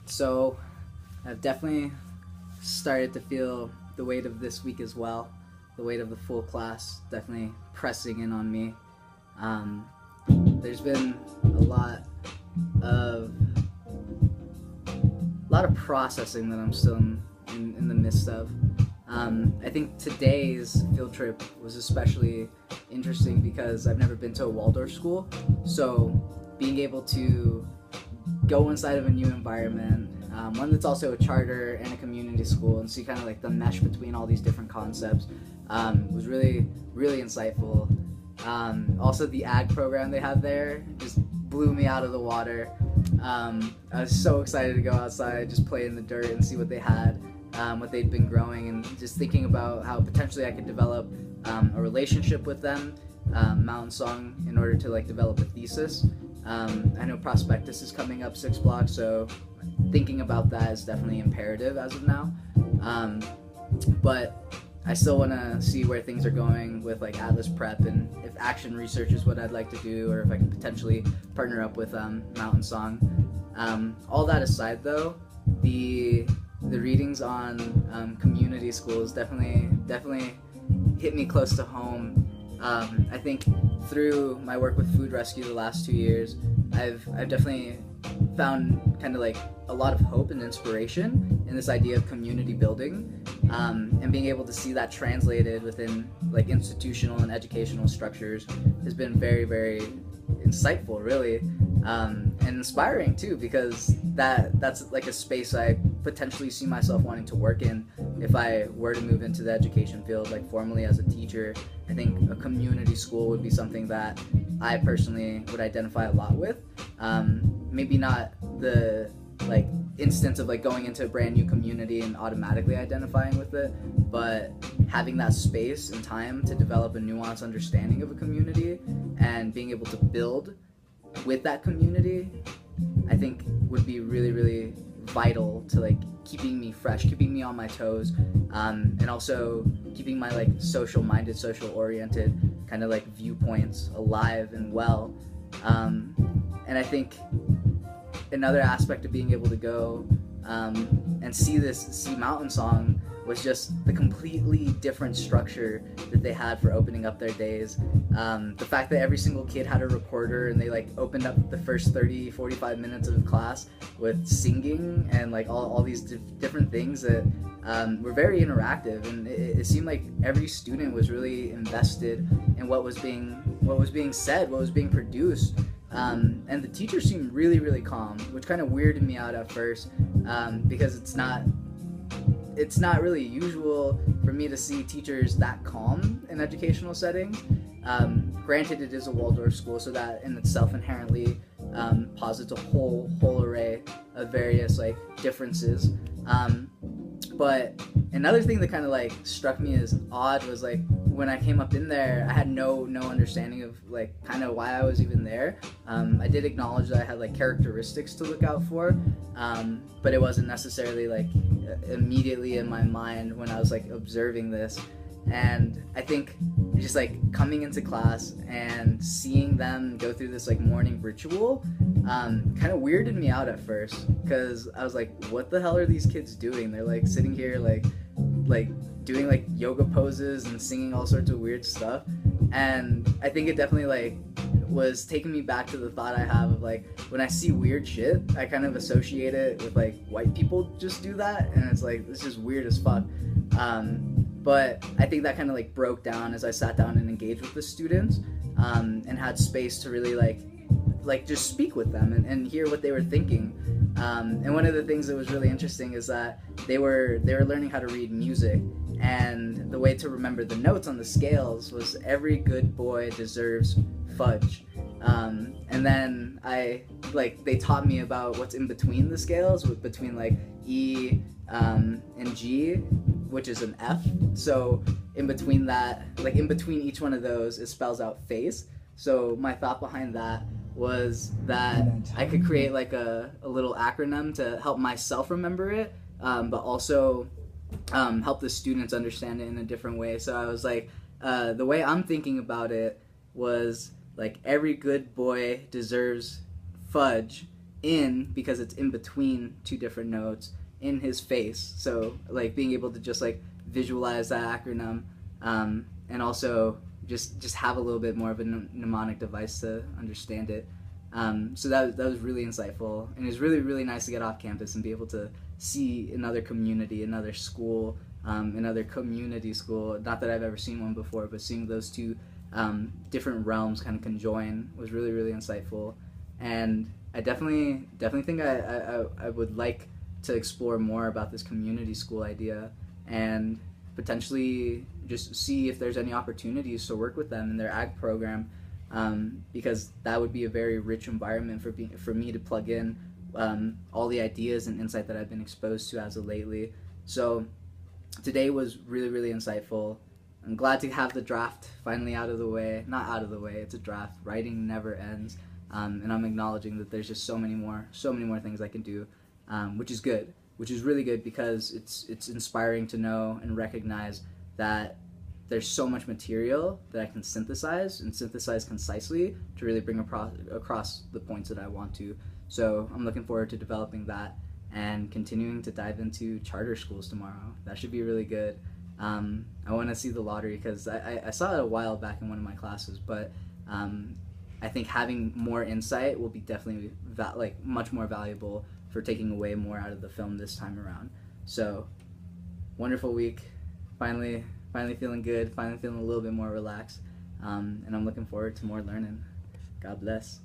So I've definitely started to feel the weight of this week as well. The weight of the full class definitely pressing in on me. There's been of a lot of processing that I'm still in the midst of. I think today's field trip was especially interesting because I've never been to a Waldorf school, so being able to go inside of a new environment, one that's also a charter and a community school, and see kind of like the mesh between all these different concepts, was really, really insightful. Also, the ag program they have there just blew me out of the water. I was so excited to go outside, just play in the dirt and see what they had, what they'd been growing, and just thinking about how potentially I could develop a relationship with them, Mountain Song, in order to like develop a thesis. I know Prospectus is coming up 6 blocks, so thinking about that is definitely imperative as of now. But I still want to see where things are going with like Atlas Prep, and if action research is what I'd like to do, or if I can potentially partner up with Mountain Song. All that aside, though, the readings on community schools definitely hit me close to home. I think through my work with Food Rescue the last 2 years, I've definitely found kind of like a lot of hope and inspiration in this idea of community building, and being able to see that translated within like institutional and educational structures has been very, very insightful, really, and inspiring too, because that's like a space I potentially see myself wanting to work in if I were to move into the education field, like formally as a teacher. I think a community school would be something that I personally would identify a lot with. Maybe not the like instance of like going into a brand new community and automatically identifying with it, but having that space and time to develop a nuanced understanding of a community and being able to build with that community, I think would be really, really vital to like keeping me fresh, keeping me on my toes, and also keeping my like social-minded, social-oriented kind of like viewpoints alive and well. And I think another aspect of being able to go and see Mountain Song was just the completely different structure that they had for opening up their days. The fact that every single kid had a recorder and they like opened up the first 30-45 minutes of class with singing and like all these different things that were very interactive, and it seemed like every student was really invested in what was being said, what was being produced. And the teacher seemed really, really calm, which kind of weirded me out at first, because it's not really usual for me to see teachers that calm in educational settings. Granted, it is a Waldorf school, so that in itself inherently posits a whole array of various like differences. But another thing that kind of like struck me as odd was like when I came up in there, I had no understanding of like kind of why I was even there. I did acknowledge that I had like characteristics to look out for, but it wasn't necessarily like immediately in my mind when I was like observing this. And I think just like coming into class and seeing them go through this like morning ritual kind of weirded me out at first, because I was like, what the hell are these kids doing? They're like sitting here like doing like yoga poses and singing all sorts of weird stuff. And I think it definitely like was taking me back to the thought I have of like, when I see weird shit, I kind of associate it with like white people just do that, and it's like, this is weird as fuck. But I think that kind of like broke down as I sat down and engaged with the students, and had space to really like just speak with them and hear what they were thinking. And one of the things that was really interesting is that they were learning how to read music, and the way to remember the notes on the scales was every good boy deserves fudge. And then they taught me about what's in between the scales, between like E and G, which is an F. So in between that, like in between each one of those, it spells out face. So my thought behind that was that I could create like a little acronym to help myself remember it, but also help the students understand it in a different way. So I was like, the way I'm thinking about it was like, every good boy deserves fudge, in, because it's in between two different notes, in his face. So like being able to just like visualize that acronym, and also just have a little bit more of a mnemonic device to understand it. So that was really insightful, and it was really, really nice to get off campus and be able to see another community, another school, another community school. Not that I've ever seen one before, but seeing those two different realms kind of conjoin was really, really insightful. And I definitely think I would like to explore more about this community school idea, and potentially just see if there's any opportunities to work with them in their ag program, because that would be a very rich environment for me to plug in all the ideas and insight that I've been exposed to as of lately. So today was really, really insightful. I'm glad to have the draft finally out of the way. Not out of the way, it's a draft. Writing never ends. And I'm acknowledging that there's just so many more things I can do, which is good, which is really good, because it's inspiring to know and recognize that there's so much material that I can synthesize concisely to really bring across the points that I want to. So I'm looking forward to developing that and continuing to dive into charter schools tomorrow. That should be really good. I want to see the lottery, because I saw it a while back in one of my classes, but I think having more insight will be definitely much more valuable for taking away more out of the film this time around. So, wonderful week. Finally feeling good. Finally feeling a little bit more relaxed. And I'm looking forward to more learning. God bless.